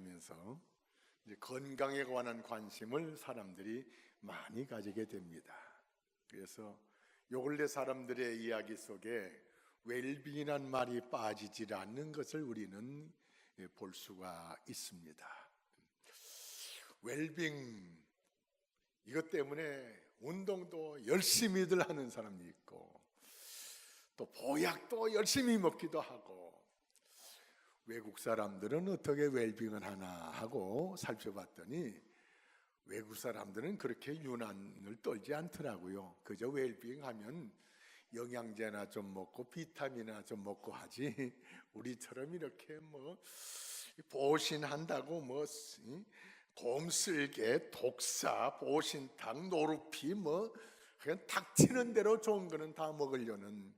하면서 이제 건강에 관한 관심을 사람들이 많이 가지게 됩니다. 그래서 요 근래 사람들의 이야기 속에 웰빙이란 말이 빠지질 않는 것을 우리는 볼 수가 있습니다. 웰빙, 이것 때문에 운동도 열심히들 하는 사람이 있고 또 보약도 열심히 먹기도 하고, 외국 사람들은 어떻게 웰빙을 하나 하고 살펴봤더니 외국 사람들은 그렇게 유난을 떨지 않더라고요. 그저 웰빙 하면 영양제나 좀 먹고 비타민이나 좀 먹고 하지, 우리처럼 이렇게 뭐 보신한다고 뭐 곰쓸개, 독사, 보신탕, 노루피 뭐 그냥 닥치는 대로 좋은 거는 다 먹으려는,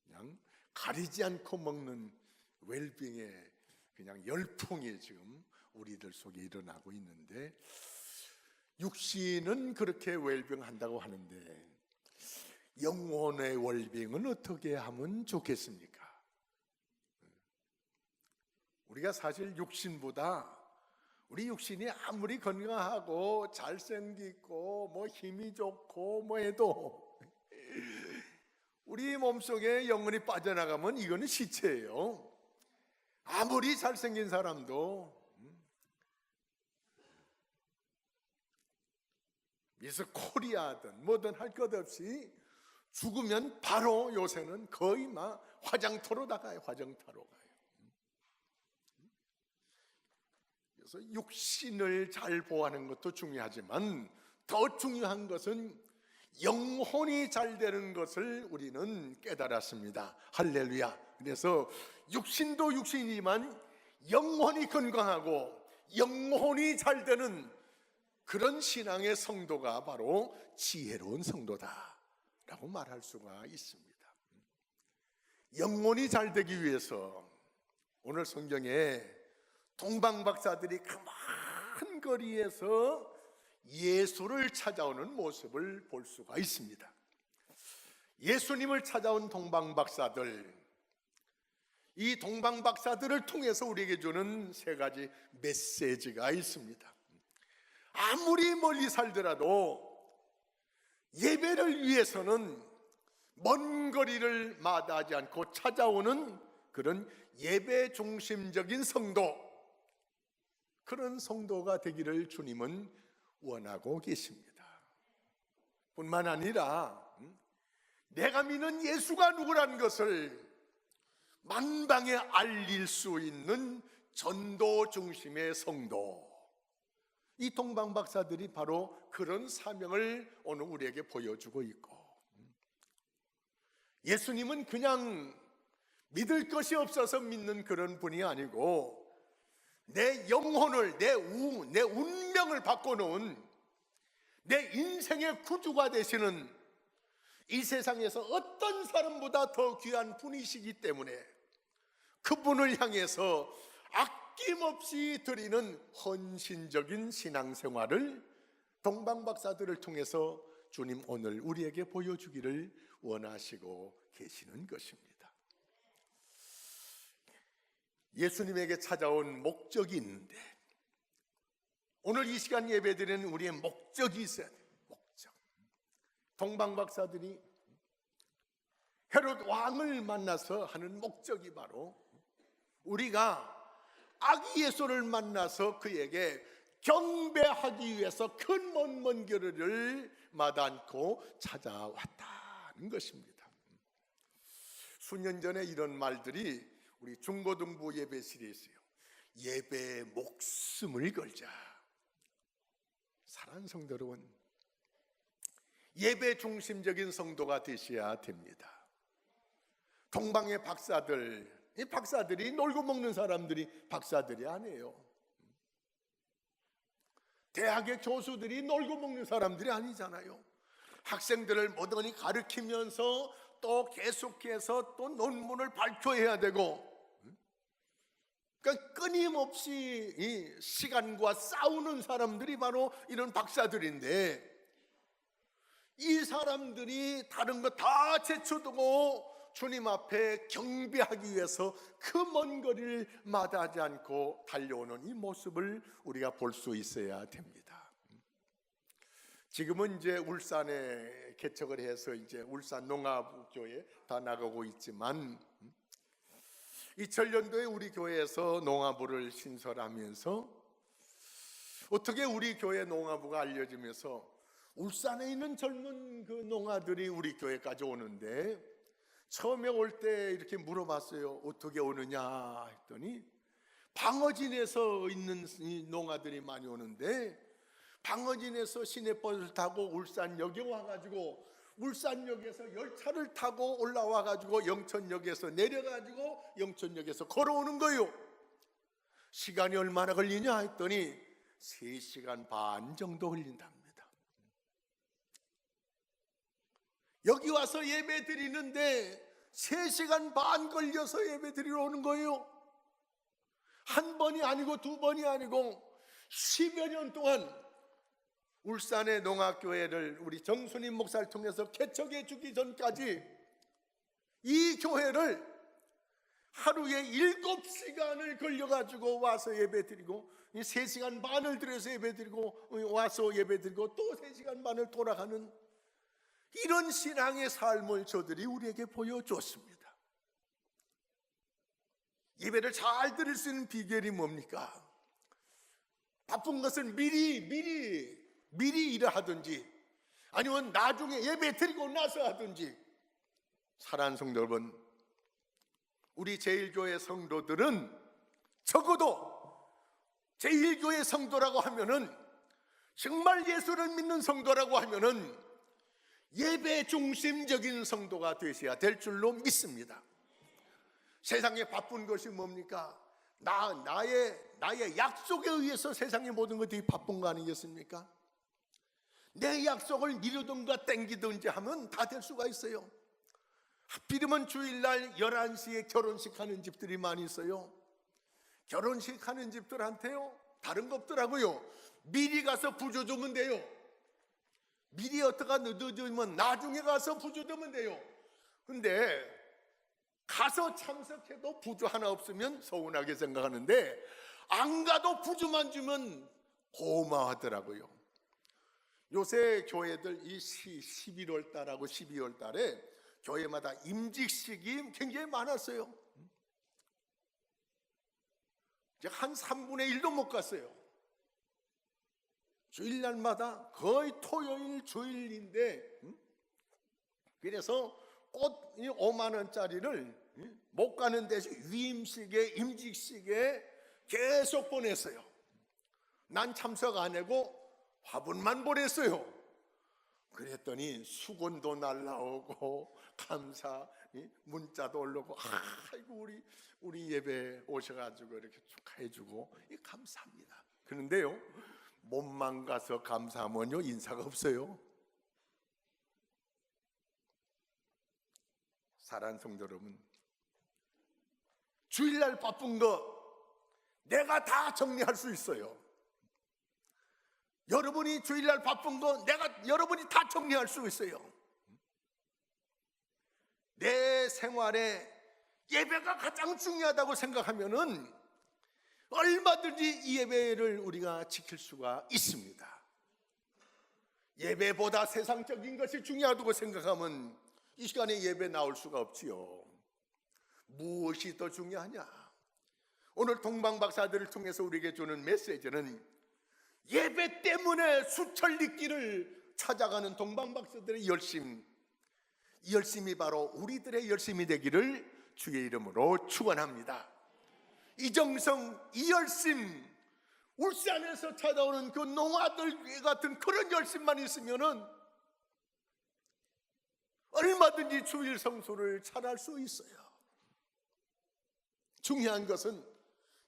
그냥 가리지 않고 먹는 웰빙의 그냥 열풍이 지금 우리들 속에 일어나고 있는데, 육신은 그렇게 웰빙한다고 하는데 영혼의 웰빙은 어떻게 하면 좋겠습니까? 우리가 사실 육신보다, 우리 육신이 아무리 건강하고 잘생기고 뭐 힘이 좋고 뭐 해도 우리 몸속에 영혼이 빠져나가면 이거는 시체예요. 아무리 잘생긴 사람도 미스 코리아든 뭐든 할 것 없이 죽으면 바로 요새는 거의 막 화장터로 나가요. 화장터로 가요. 그래서 육신을 잘 보호하는 것도 중요하지만 더 중요한 것은 영혼이 잘 되는 것을 우리는 깨달았습니다. 할렐루야. 그래서 육신도 육신이지만 영혼이 건강하고 영혼이 잘 되는 그런 신앙의 성도가 바로 지혜로운 성도다라고 말할 수가 있습니다. 영혼이 잘 되기 위해서 오늘 성경에 동방박사들이 가만 거리에서 예수를 찾아오는 모습을 볼 수가 있습니다. 예수님을 찾아온 동방박사들, 이 동방박사들을 통해서 우리에게 주는 세 가지 메시지가 있습니다. 아무리 멀리 살더라도 예배를 위해서는 먼 거리를 마다하지 않고 찾아오는 그런 예배 중심적인 성도, 그런 성도가 되기를 주님은 원하고 계십니다. 뿐만 아니라 내가 믿는 예수가 누구라는 것을 만방에 알릴 수 있는 전도 중심의 성도, 이 동방박사들이 바로 그런 사명을 오늘 우리에게 보여주고 있고, 예수님은 그냥 믿을 것이 없어서 믿는 그런 분이 아니고 내 영혼을, 내 운명을 바꿔놓은, 내 인생의 구주가 되시는, 이 세상에서 어떤 사람보다 더 귀한 분이시기 때문에 그분을 향해서 아낌없이 드리는 헌신적인 신앙생활을 동방박사들을 통해서 주님 오늘 우리에게 보여주기를 원하시고 계시는 것입니다. 예수님에게 찾아온 목적이 있는데, 오늘 이 시간 예배드리는 우리의 목적이 있어야 돼요. 목적. 동방박사들이 헤롯 왕을 만나서 하는 목적이 바로 우리가 아기 예수를 만나서 그에게 경배하기 위해서 큰 먼 거리를 마다않고 찾아왔다는 것입니다. 수년 전에 이런 말들이 우리 중고등부 예배실에 있어요. 예배에 목숨을 걸자. 사랑하는 성도 여러분, 예배 중심적인 성도가 되셔야 됩니다. 동방의 박사들, 이 박사들이 놀고 먹는 사람들이 박사들이 아니에요. 대학의 교수들이 놀고 먹는 사람들이 아니잖아요. 학생들을 뭐든지 가르치면서 또 계속해서 또 논문을 발표해야 되고, 그러니까 끊임없이 이 시간과 싸우는 사람들이 바로 이런 박사들인데, 이 사람들이 다른 거 다 제쳐두고 주님 앞에 경배하기 위해서 그 먼 거리를 마다하지 않고 달려오는 이 모습을 우리가 볼 수 있어야 됩니다. 지금은 이제 울산에 개척을 해서 이제 울산 농합교회 다 나가고 있지만 2000년도에 우리 교회에서 농화부를 신설하면서 어떻게 우리 교회 농화부가 알려지면서 울산에 있는 젊은 그 농아들이 우리 교회까지 오는데 처음에 올 때 이렇게 물어봤어요. 어떻게 오느냐 했더니 방어진에서 있는 이 농아들이 많이 오는데 방어진에서 시내버스를 타고 울산역에 와가지고 울산역에서 열차를 타고 올라와가지고 영천역에서 내려가지고 영천역에서 걸어오는 거예요. 시간이 얼마나 걸리냐 했더니 3시간 반 정도 걸린답니다. 여기 와서 예배 드리는데 3시간 반 걸려서 예배 드리러 오는 거예요. 한 번이 아니고 두 번이 아니고 10여 년 동안 울산의 농학교회를 우리 정순임 목사를 통해서 개척해 주기 전까지 이 교회를 하루에 7시간을 걸려가지고 와서 예배 드리고 3시간 반을 들여서 예배 드리고 와서 예배 드리고 또 3시간 반을 돌아가는 이런 신앙의 삶을 저들이 우리에게 보여줬습니다. 예배를 잘 드릴 수 있는 비결이 뭡니까? 바쁜 것은 미리 일을 하든지 아니면 나중에 예배 드리고 나서 하든지. 사랑하는 성도 여러분, 우리 제1교회 성도들은 적어도 제1교회 성도라고 하면은 정말 예수를 믿는 성도라고 하면은 예배 중심적인 성도가 되셔야 될 줄로 믿습니다. 세상에 바쁜 것이 뭡니까? 나의 약속에 의해서 세상의 모든 것들이 바쁜 거 아니겠습니까? 내 약속을 미루든가 땡기든지 하면 다 될 수가 있어요. 하필이면 주일날 11시에 결혼식 하는 집들이 많이 있어요. 결혼식 하는 집들한테요 다른 거 없더라고요. 미리 가서 부조 주면 돼요. 미리 어떻게 늦어지면 나중에 가서 부조 주면 돼요. 근데 가서 참석해도 부조 하나 없으면 서운하게 생각하는데 안 가도 부조만 주면 고마워하더라고요. 요새 교회들 이 11월 달하고 12월 달에 교회마다 임직식이 굉장히 많았어요. 이제 한 3분의 1도 못 갔어요. 주일날마다 거의 토요일 주일인데 그래서 꼭 5만 원짜리를 못 가는 대신 위임식에 임직식에 계속 보냈어요. 난 참석 안 하고 화분만 보냈어요. 그랬더니 수건도 날라오고 감사 문자도 올라오고 아이고 우리 예배 오셔가지고 이렇게 축하해주고 감사합니다. 그런데요 몸만 가서 감사하면요 인사가 없어요. 사랑하는 성도 여러분, 주일날 바쁜 거 내가 다 정리할 수 있어요. 여러분이 주일날 바쁜 거 여러분이 다 정리할 수 있어요. 내 생활에 예배가 가장 중요하다고 생각하면은 얼마든지 이 예배를 우리가 지킬 수가 있습니다. 예배보다 세상적인 것이 중요하다고 생각하면 이 시간에 예배 나올 수가 없지요. 무엇이 더 중요하냐? 오늘 동방박사들을 통해서 우리에게 주는 메시지는 예배 때문에 수천리길을 찾아가는 동방박사들의 열심, 이 열심이 바로 우리들의 열심이 되기를 주의 이름으로 축원합니다. 이정성, 이 열심, 울산에서 찾아오는 그 농아들 같은 그런 열심만 있으면은 얼마든지 주일 성수를 잘할 수 있어요. 중요한 것은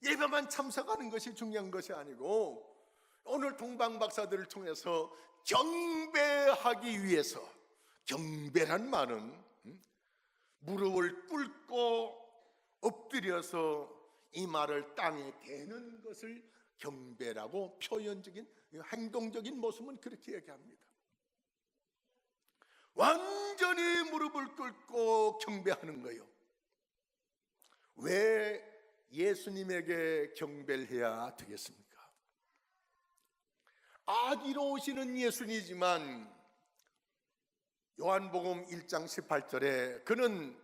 예배만 참석하는 것이 중요한 것이 아니고 오늘 동방박사들을 통해서 경배하기 위해서, 경배란 말은 무릎을 꿇고 엎드려서 이 말을 땅에 대는 것을 경배라고 표현적인 행동적인 모습은 그렇게 얘기합니다. 완전히 무릎을 꿇고 경배하는 거예요. 왜 예수님에게 경배를 해야 되겠습니까? 아기로 오시는 예수님이지만 요한복음 1장 18절에 그는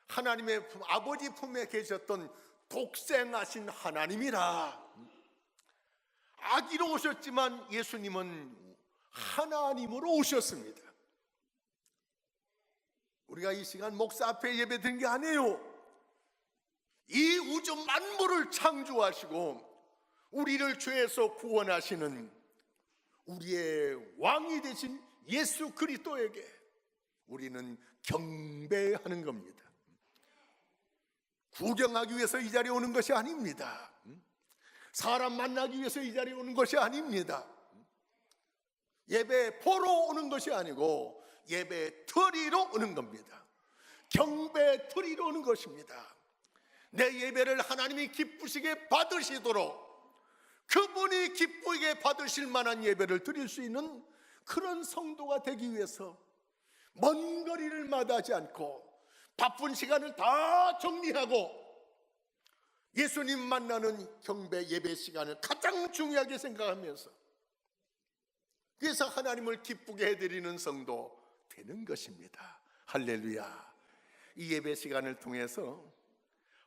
하나님의 아버지 품에 계셨던 독생하신 하나님이라. 아기로 오셨지만 예수님은 하나님으로 오셨습니다. 우리가 이 시간 목사 앞에 예배 드린 게 아니에요. 이 우주 만물을 창조하시고 우리를 죄에서 구원하시는 우리의 왕이 되신 예수 그리스도에게 우리는 경배하는 겁니다. 구경하기 위해서 이 자리에 오는 것이 아닙니다. 사람 만나기 위해서 이 자리에 오는 것이 아닙니다. 예배 보러 오는 것이 아니고 예배 드리러 오는 겁니다. 경배 드리러 오는 것입니다. 내 예배를 하나님이 기쁘시게 받으시도록 그분이 기쁘게 받으실 만한 예배를 드릴 수 있는 그런 성도가 되기 위해서 먼 거리를 마다하지 않고 바쁜 시간을 다 정리하고 예수님 만나는 경배 예배 시간을 가장 중요하게 생각하면서 그래서 하나님을 기쁘게 해드리는 성도 되는 것입니다. 할렐루야. 이 예배 시간을 통해서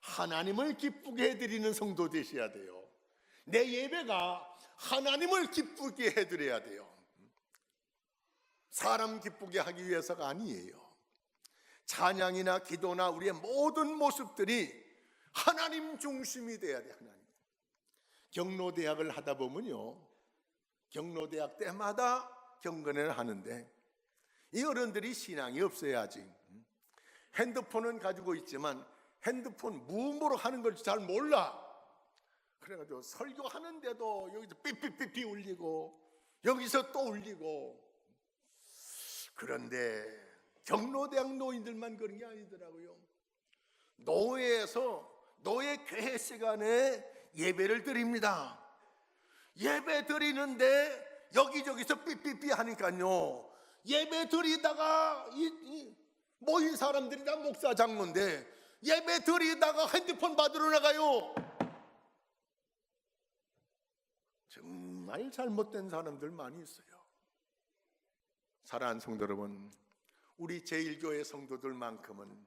하나님을 기쁘게 해드리는 성도 되셔야 돼요. 내 예배가 하나님을 기쁘게 해드려야 돼요. 사람 기쁘게 하기 위해서가 아니에요. 찬양이나 기도나 우리의 모든 모습들이 하나님 중심이 돼야 돼요. 하나님. 경로대학을 하다 보면요, 경로대학 때마다 경건회를 하는데 이 어른들이 신앙이 없어야지. 핸드폰은 가지고 있지만 핸드폰 무음으로 하는 걸 잘 몰라. 그래가지고 설교하는데도 여기서 삐삐삐삐 울리고 여기서 또 울리고. 그런데 경로대학 노인들만 그런 게 아니더라고요. 노예 교회 시간에 예배를 드립니다. 예배 드리는데 여기저기서 삐삐삐 하니까요, 예배 드리다가 모인 사람들이 다 목사 장로인데 예배 드리다가 핸드폰 받으러 나가요. 정말 잘못된 사람들 많이 있어요. 사랑하는 성도 여러분, 우리 제1교회 성도들만큼은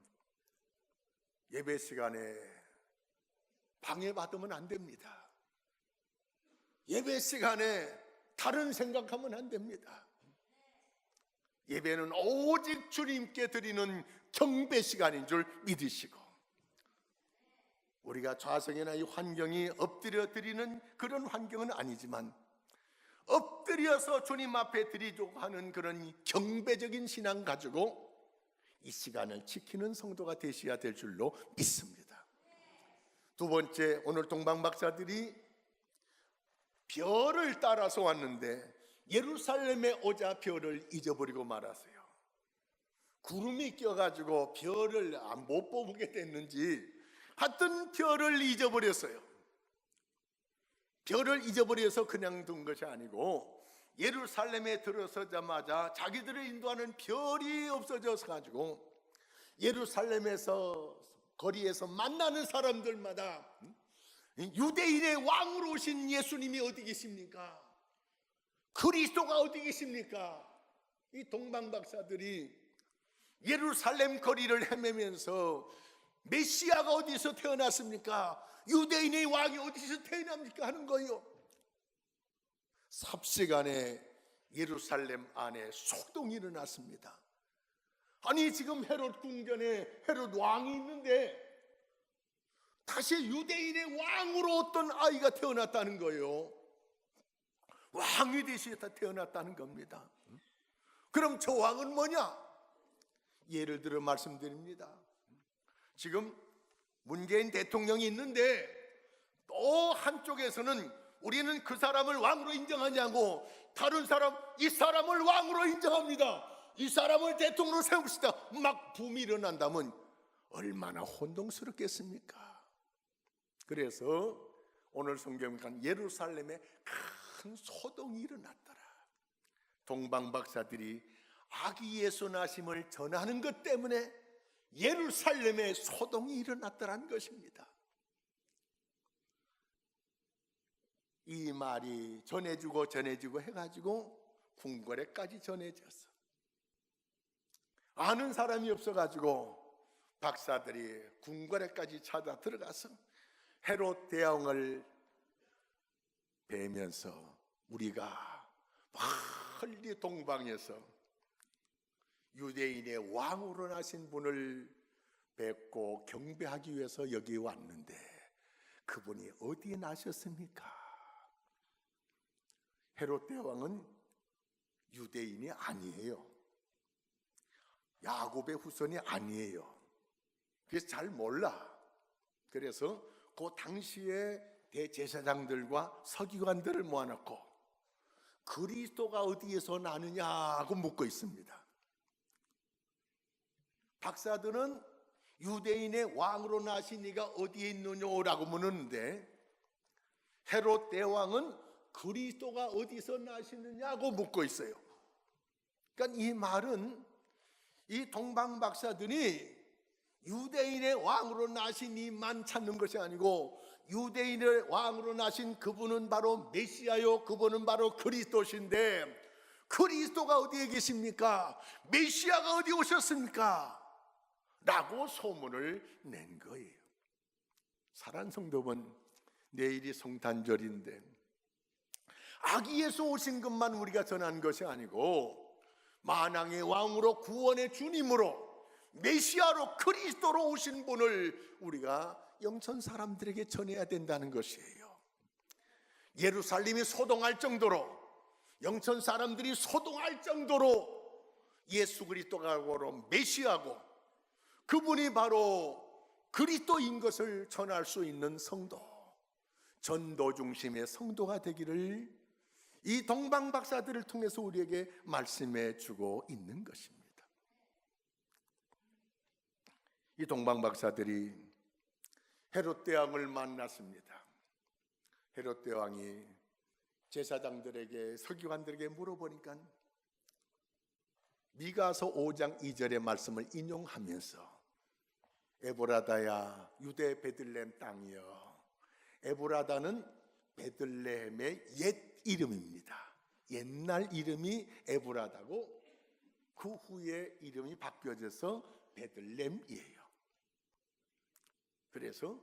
예배 시간에 방해받으면 안 됩니다. 예배 시간에 다른 생각하면 안 됩니다. 예배는 오직 주님께 드리는 경배 시간인 줄 믿으시고, 우리가 좌성이나 이 환경이 엎드려 드리는 그런 환경은 아니지만 엎드려서 주님 앞에 드리려고 하는 그런 경배적인 신앙 가지고 이 시간을 지키는 성도가 되셔야 될 줄로 믿습니다. 두 번째, 오늘 동방 박사들이 별을 따라서 왔는데 예루살렘에 오자 별을 잊어버리고 말았어요. 구름이 껴가지고 별을 못 보게 됐는지 하여튼 별을 잊어버렸어요. 별을 잊어버려서 그냥 둔 것이 아니고 예루살렘에 들어서자마자 자기들을 인도하는 별이 없어져서 가지고 예루살렘에서 거리에서 만나는 사람들마다 유대인의 왕으로 오신 예수님이 어디 계십니까? 그리스도가 어디 계십니까? 이 동방박사들이 예루살렘 거리를 헤매면서 메시아가 어디서 태어났습니까? 유대인의 왕이 어디서 태어납니까? 하는 거예요. 삽시간에 예루살렘 안에 소동이 일어났습니다. 아니, 지금 헤롯 궁전에 헤롯 왕이 있는데 다시 유대인의 왕으로 어떤 아이가 태어났다는 거예요. 왕이 되시다 태어났다는 겁니다. 그럼 저 왕은 뭐냐? 예를 들어 말씀드립니다. 지금 문재인 대통령이 있는데 또 한쪽에서는 우리는 그 사람을 왕으로 인정하냐고, 다른 사람 이 사람을 왕으로 인정합니다. 이 사람을 대통령으로 세웁시다. 막 붐이 일어난다면 얼마나 혼동스럽겠습니까? 그래서 오늘 성경에 간 예루살렘에 큰 소동이 일어났더라. 동방 박사들이 아기 예수 나심을 전하는 것 때문에 예루살렘에 소동이 일어났더란 것입니다. 이 말이 전해지고 해가지고 궁궐에까지 전해졌어. 아는 사람이 없어가지고 박사들이 궁궐에까지 찾아 들어가서 헤롯 대왕을 뵈면서 우리가 멀리 동방에서 유대인의 왕으로 나신 분을 뵙고 경배하기 위해서 여기 왔는데 그분이 어디에 나셨습니까? 헤롯 대왕은 유대인이 아니에요. 야곱의 후손이 아니에요. 그래서 잘 몰라. 그래서 그 당시에 대제사장들과 서기관들을 모아놓고 그리스도가 어디에서 나느냐고 묻고 있습니다. 박사들은 유대인의 왕으로 나신 이가 어디에 있느냐라고 묻는데 헤롯 대왕은 그리스도가 어디서 나시느냐고 묻고 있어요. 그러니까 이 말은 이 동방 박사들이 유대인의 왕으로 나신 이만 찾는 것이 아니고 유대인의 왕으로 나신 그분은 바로 메시아요, 그분은 바로 그리스도신데 그리스도가 어디에 계십니까? 메시아가 어디 오셨습니까? 라고 소문을 낸 거예요. 사랑하는 성도분, 내일이 성탄절인데 아기 예수 오신 것만 우리가 전한 것이 아니고 만왕의 왕으로 구원의 주님으로 메시아로 그리스도로 오신 분을 우리가 영천 사람들에게 전해야 된다는 것이에요. 예루살렘이 소동할 정도로, 영천 사람들이 소동할 정도로 예수 그리스도가 바로 메시아고 그분이 바로 그리스도인 것을 전할 수 있는 성도, 전도 중심의 성도가 되기를 이 동방 박사들을 통해서 우리에게 말씀해 주고 있는 것입니다. 이 동방 박사들이 헤롯 대왕을 만났습니다. 헤롯 대왕이 제사장들에게, 서기관들에게 물어보니까 미가서 5장 2절의 말씀을 인용하면서 에브라다야 유대 베들레헴 땅이여. 에브라다는 베들레헴의 옛 이름입니다. 옛날 이름이 에브라다고 그 후에 이름이 바뀌어져서 베들레헴이에요. 그래서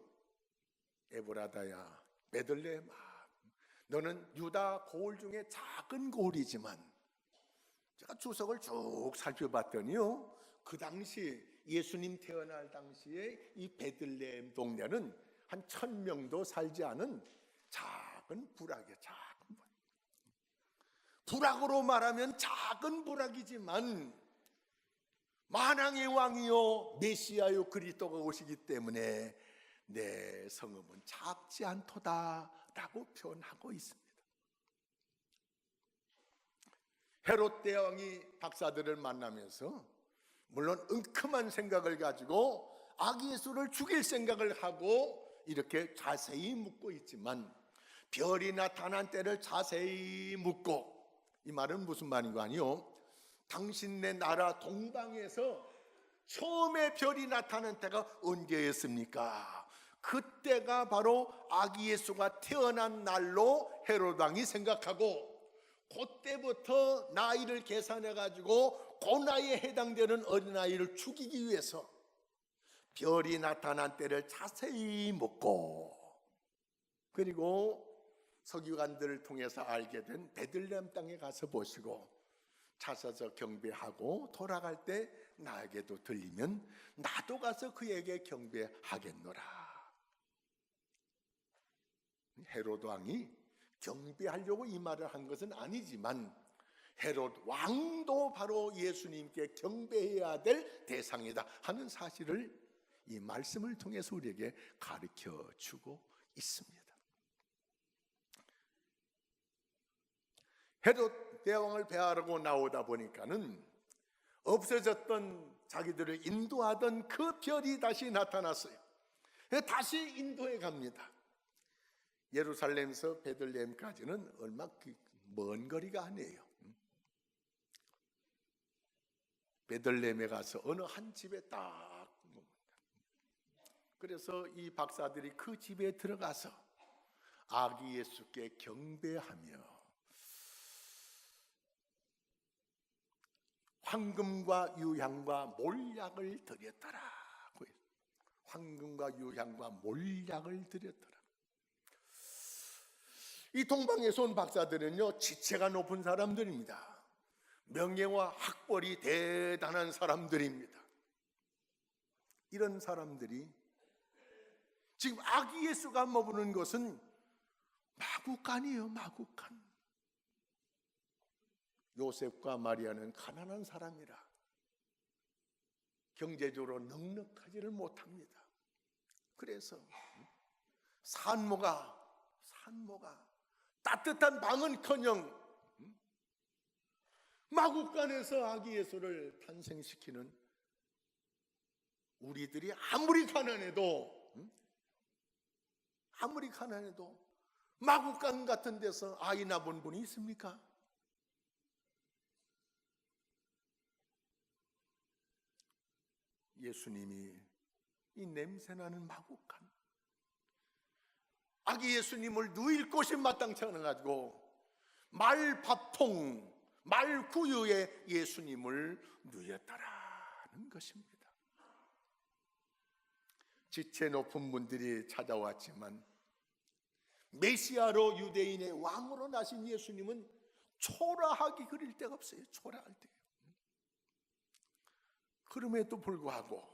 에브라다야 베들레헴아, 너는 유다 고을 중에 작은 고을이지만 제가 주석을 쭉 살펴봤더니요, 그 당시 예수님 태어날 당시에 이 베들레헴 동네는 한 1000명도 살지 않은 작은 부락이에요. 작은 부락. 부락으로 말하면 작은 부락이지만 만왕의 왕이요 메시아요 그리스도가 오시기 때문에 내 성읍은 작지 않도다라고 표현하고 있습니다. 헤롯 대왕이 박사들을 만나면서 물론 은큼한 생각을 가지고 아기 예수를 죽일 생각을 하고 이렇게 자세히 묻고 있지만 별이 나타난 때를 자세히 묻고, 이 말은 무슨 말인가 아니요, 당신네 나라 동방에서 처음에 별이 나타난 때가 언제였습니까? 그때가 바로 아기 예수가 태어난 날로 헤롯 왕이 생각하고 그때부터 나이를 계산해 가지고 그 나이에 해당되는 어린아이를 죽이기 위해서 별이 나타난 때를 자세히 묻고, 그리고 서기관들을 통해서 알게 된 베들레헴 땅에 가서 보시고 찾아서 경배하고 돌아갈 때 나에게도 들리면 나도 가서 그에게 경배하겠노라. 헤롯 왕이 경배하려고 이 말을 한 것은 아니지만 헤롯 왕도 바로 예수님께 경배해야 될 대상이다 하는 사실을 이 말씀을 통해서 우리에게 가르쳐 주고 있습니다. 헤롯 대왕을 배하려고 나오다 보니까는 없어졌던 자기들을 인도하던 그 별이 다시 나타났어요. 다시 인도에 갑니다. 예루살렘에서 베들레헴까지는 얼마 먼 거리가 아니에요. 베들레헴에 가서 어느 한 집에 딱 묵는다. 그래서 이 박사들이 그 집에 들어가서 아기 예수께 경배하며 황금과 유향과 몰약을 드렸더라. 황금과 유향과 몰약을 드렸더라. 이 동방에서 온 박사들은요, 지체가 높은 사람들입니다. 명예와 학벌이 대단한 사람들입니다. 이런 사람들이 지금 아기 예수가 머무는 것은 마구간이에요. 마구간. 요셉과 마리아는 가난한 사람이라 경제적으로 넉넉하지를 못합니다. 그래서 산모가 따뜻한 방은커녕 마구간에서 아기 예수를 탄생시키는, 우리들이 아무리 가난해도 마구간 같은 데서 아이 낳은 분이 있습니까? 예수님이 이 냄새나는 마구간, 아기 예수님을 누일 곳이 마땅치 않아가지고 말밥통, 말구유에 예수님을 누였다라는 것입니다. 지체 높은 분들이 찾아왔지만 메시아로 유대인의 왕으로 나신 예수님은 초라하기 그릴 데가 없어요. 초라할 때. 그럼에도 불구하고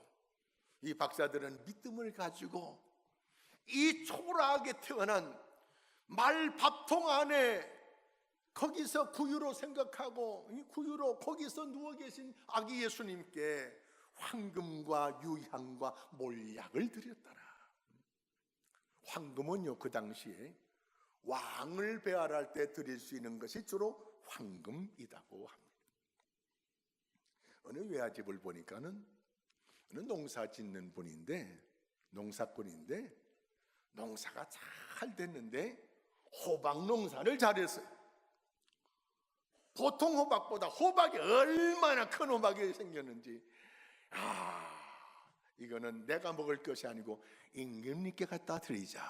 이 박사들은 믿음을 가지고 이 초라하게 태어난 말밥통 안에, 거기서 구유로 생각하고 이 구유로 거기서 누워 계신 아기 예수님께 황금과 유향과 몰약을 드렸더라. 황금은요, 그 당시에 왕을 배알할 때 드릴 수 있는 것이 주로 황금이라고 합니다. 어느 외아집을 보니까는 어느 농사 짓는 분인데, 농사꾼인데 농사가 잘 됐는데 호박 농사를 잘했어요. 보통 호박보다 호박이 얼마나 큰 호박이 생겼는지, 이거는 내가 먹을 것이 아니고 임금님께 갖다 드리자.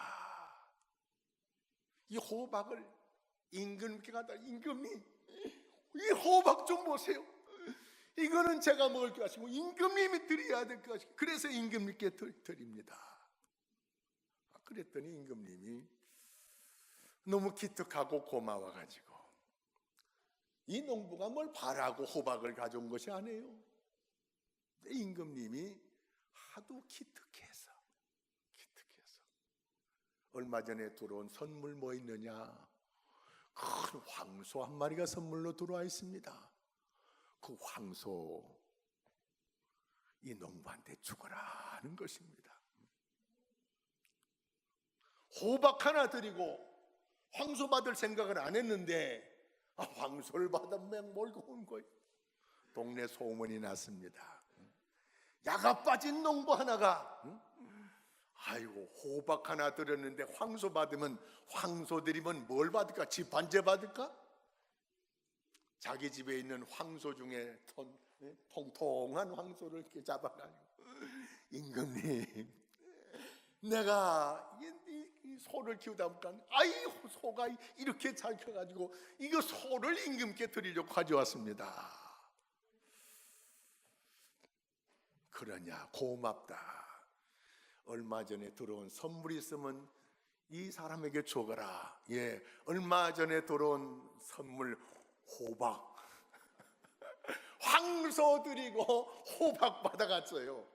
이 호박을 임금님께 갖다, 임금님 이 호박 좀 보세요. 이거는 제가 먹을 것 같고 임금님이 드려야 될 것 같고, 그래서 임금님께 드립니다. 그랬더니 임금님이 너무 기특하고 고마워가지고, 이 농부가 뭘 바라고 호박을 가져온 것이 아니에요. 임금님이 하도 기특해서 얼마 전에 들어온 선물 뭐 있느냐, 큰 황소 한 마리가 선물로 들어와 있습니다. 그 황소 이 농부한테 주거라 하는 것입니다. 호박 하나 드리고 황소 받을 생각을 안 했는데 황소를 받으면 몰고 온 거예요. 동네 소문이 났습니다. 야가 빠진 농부 하나가 아이고, 호박 하나 드렸는데 황소 받으면, 황소 드리면 뭘 받을까? 집 반제 받을까? 자기 집에 있는 황소 중에 통통한 황소를 이렇게 잡아가지고, 임금님, 내가 이 소를 키우다 보니까 소가 이렇게 잘 커가지고 이거 소를 임금께 드리려고 가져왔습니다. 그러냐, 고맙다. 얼마 전에 들어온 선물이 있으면 이 사람에게 줘거라. 예, 얼마 전에 들어온 선물 호박. 황소 드리고 호박 받아갔어요.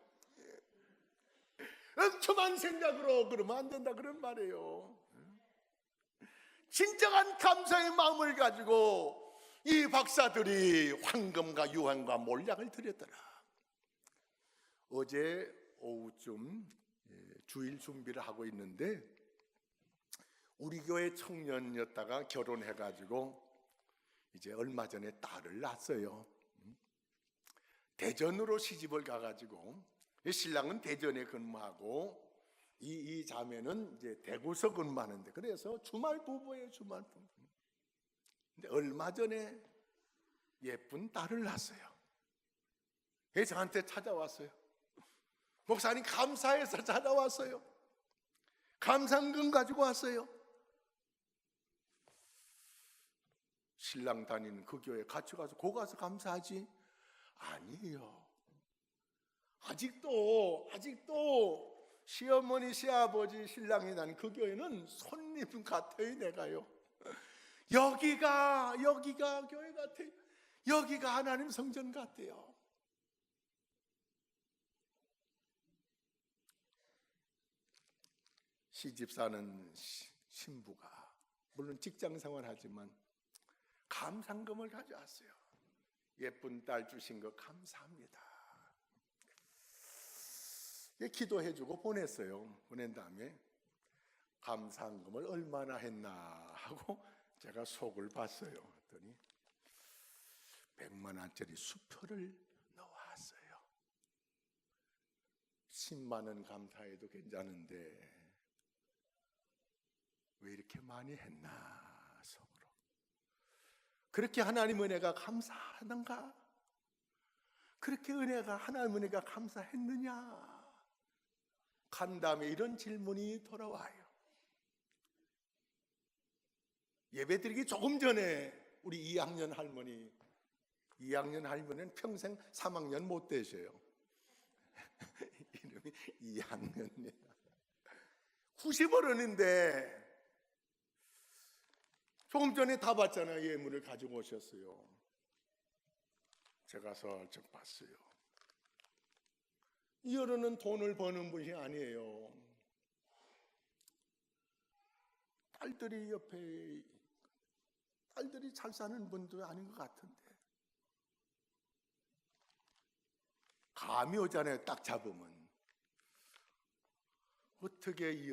엉큼한 생각으로 그러면 안 된다 그런 말이에요. 진정한 감사의 마음을 가지고 이 박사들이 황금과 유황과 몰약을 드렸더라. 어제 오후쯤 주일 준비를 하고 있는데, 우리 교회 청년이었다가 결혼해가지고 이제 얼마 전에 딸을 낳았어요. 대전으로 시집을 가가지고, 신랑은 대전에 근무하고 이 자매는 이제 대구서 근무하는데, 그래서 주말 부부예요, 주말 부부. 근데 얼마 전에 예쁜 딸을 낳았어요. 저한테 찾아왔어요. 목사님 감사해서 찾아왔어요. 감상금 가지고 왔어요. 신랑 다니는 그 교회 같이 가서 거 가서 감사하지? 아니에요. 아직도 시어머니, 시아버지, 신랑이 난 그 교회는 손님 같아요. 내가요. 여기가 교회 같아요. 여기가 하나님 성전 같아요. 시집 사는 신부가 물론 직장 생활하지만 감상금을 가져왔어요. 예쁜 딸 주신 거 감사합니다. 기도해주고 보냈어요. 보낸 다음에 감상금을 얼마나 했나 하고 제가 속을 봤어요. 그랬더니 100만 원짜리 수표를 넣어왔어요. 10만 원 감사해도 괜찮은데 왜 이렇게 많이 했나 속으로. 그렇게 하나님 은혜가 감사하던가? 그렇게 하나님 은혜가 감사했느냐? 간 다음에 이런 질문이 돌아와요. 예배드리기 조금 전에 우리 2학년 할머니는 평생 3학년 못 되셔요. 이름이 2학년이에요. 90어른인데 조금 전에 다 봤잖아요. 예물을 가지고 오셨어요. 제가 슬쩍 봤어요. 이 어른은 돈을 버는 분이 아니에요. 딸들이 잘 사는 분도 아닌 것 같은데 감이 오잖아요. 딱 잡으면. 어떻게 이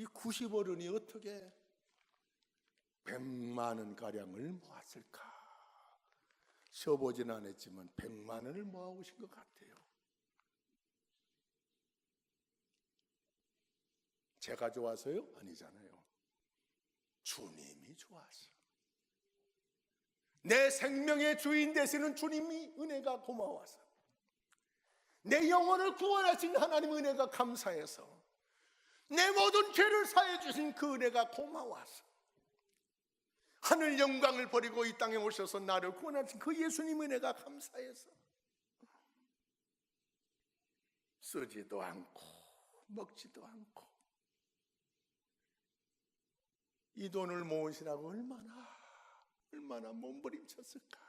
90어른이 어떻게 100만 원가량을 모았을까? 쉬어보진 않았지만 100만 원을 모아오신 것 같아요. 제가 좋아서요? 아니잖아요. 주님이 좋아서. 내 생명의 주인 되시는 주님이 은혜가 고마워서, 내 영혼을 구원하신 하나님 은혜가 감사해서, 내 모든 죄를 사해 주신 그 은혜가 고마워서, 하늘 영광을 버리고 이 땅에 오셔서 나를 구원하신 그 예수님 은혜가 감사해서 쓰지도 않고 먹지도 않고 이 돈을 모으시라고 얼마나 몸부림쳤을까.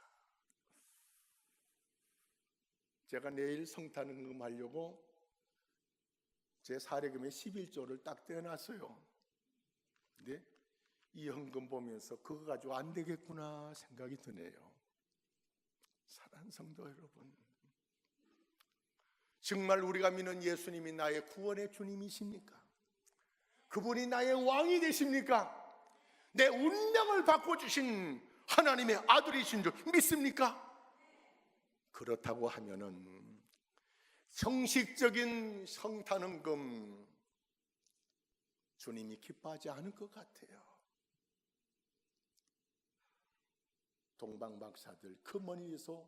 제가 내일 성탄금 하려고 제 사례금의 11조를 딱 떼어놨어요. 근데 이 헌금 보면서 그거 가지고 안 되겠구나 생각이 드네요. 사랑하는 성도 여러분, 정말 우리가 믿는 예수님이 나의 구원의 주님이십니까? 그분이 나의 왕이 되십니까? 내 운명을 바꿔주신 하나님의 아들이신 줄 믿습니까? 그렇다고 하면은 형식적인 성탄헌금 주님이 기뻐하지 않을 것 같아요. 동방박사들 그 멀리서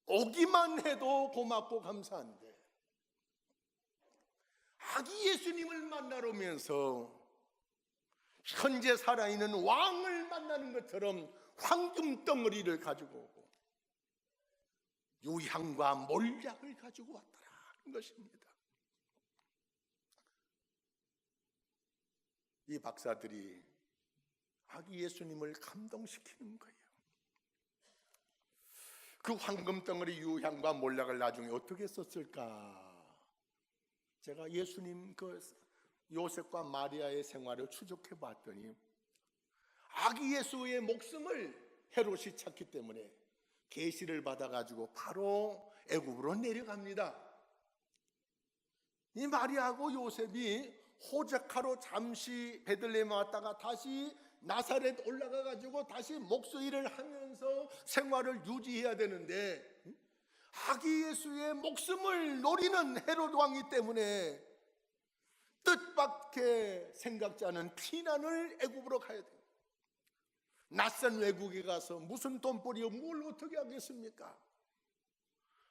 오기만 해도 고맙고 감사한데 아기 예수님을 만나러 오면서 현재 살아있는 왕을 만나는 것처럼 황금 덩어리를 가지고 오고 유향과 몰약을 가지고 왔더라 하는 것입니다. 이 박사들이 아기 예수님을 감동시키는 거예요. 그 황금 덩어리 유향과 몰약을 나중에 어떻게 썼을까? 제가 예수님 그 요셉과 마리아의 생활을 추적해 봤더니 아기 예수의 목숨을 헤롯이 찾기 때문에 계시를 받아가지고 바로 애굽으로 내려갑니다. 이 마리아하고 요셉이 호적하러 잠시 베들레헴 왔다가 다시 나사렛 올라가가지고 다시 목수일을 하면서 생활을 유지해야 되는데 아기 예수의 목숨을 노리는 헤롯 왕이 때문에 뜻밖의 생각지 않은 피난을 애굽으로 가야 돼요. 낯선 외국에 가서 무슨 돈벌이요 뭘 어떻게 하겠습니까?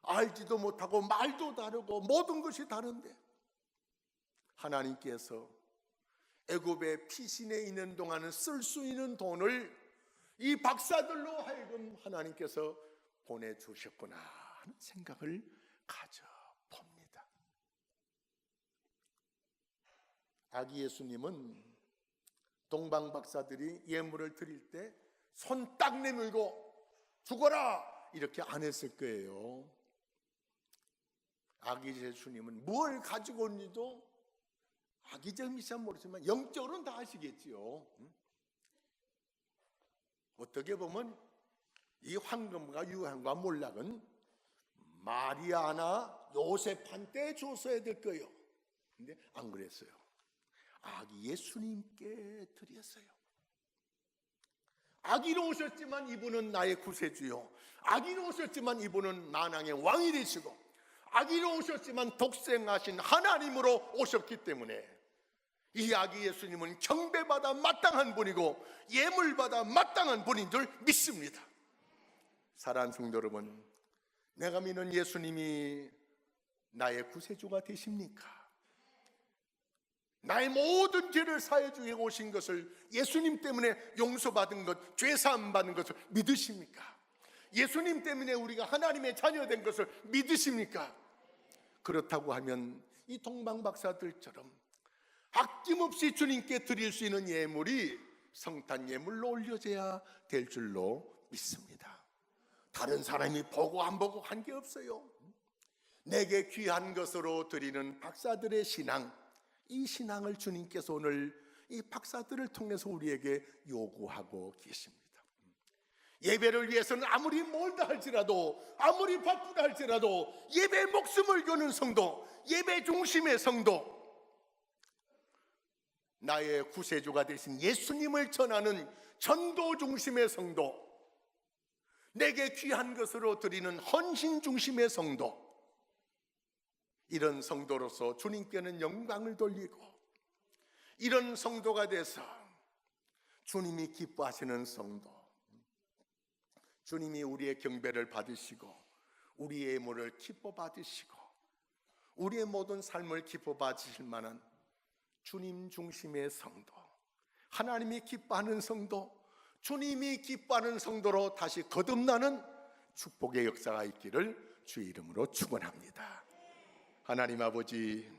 알지도 못하고 말도 다르고 모든 것이 다른데 하나님께서 애굽의 피신에 있는 동안은 쓸 수 있는 돈을 이 박사들로 하여금 하나님께서 보내주셨구나 하는 생각을 가져봅니다. 아기 예수님은 동방 박사들이 예물을 드릴 때 손 딱 내밀고 죽어라 이렇게 안 했을 거예요. 아기 예수님은 뭘 가지고 온지도 악의적이면 모르지만 영적으로는 다 아시겠지요. 어떻게 보면 이 황금과 유황과 몰락은 마리아나 요셉한테 줬어야 될 거예요. 근데 안 그랬어요. 아기 예수님께 드렸어요. 아기로 오셨지만 이분은 나의 구세주요, 아기로 오셨지만 이분은 만왕의 왕이 되시고, 아기로 오셨지만 독생하신 하나님으로 오셨기 때문에 이 아기 예수님은 경배받아 마땅한 분이고 예물받아 마땅한 분인 줄 믿습니다. 사랑하는 성도 여러분, 내가 믿는 예수님이 나의 구세주가 되십니까? 나의 모든 죄를 사해 주기에 오신 것을, 예수님 때문에 용서받은 것, 죄사함 받은 것을 믿으십니까? 예수님 때문에 우리가 하나님의 자녀된 것을 믿으십니까? 그렇다고 하면 이 동방박사들처럼 아낌없이 주님께 드릴 수 있는 예물이 성탄 예물로 올려져야 될 줄로 믿습니다. 다른 사람이 보고 안 보고 관계없어요. 내게 귀한 것으로 드리는 박사들의 신앙, 이 신앙을 주님께서 오늘 이 박사들을 통해서 우리에게 요구하고 계십니다. 예배를 위해서는 아무리 멀다 할지라도, 아무리 바쁘다 할지라도 예배에 목숨을 거는 성도, 예배 중심의 성도, 나의 구세주가 되신 예수님을 전하는 전도 중심의 성도, 내게 귀한 것으로 드리는 헌신 중심의 성도, 이런 성도로서 주님께는 영광을 돌리고, 이런 성도가 돼서 주님이 기뻐하시는 성도, 주님이 우리의 경배를 받으시고 우리의 예물을 기뻐 받으시고 우리의 모든 삶을 기뻐 받으실 만한 주님 중심의 성도, 하나님이 기뻐하는 성도, 주님이 기뻐하는 성도로 다시 거듭나는 축복의 역사가 있기를 주의 이름으로 축원합니다. 하나님 아버지,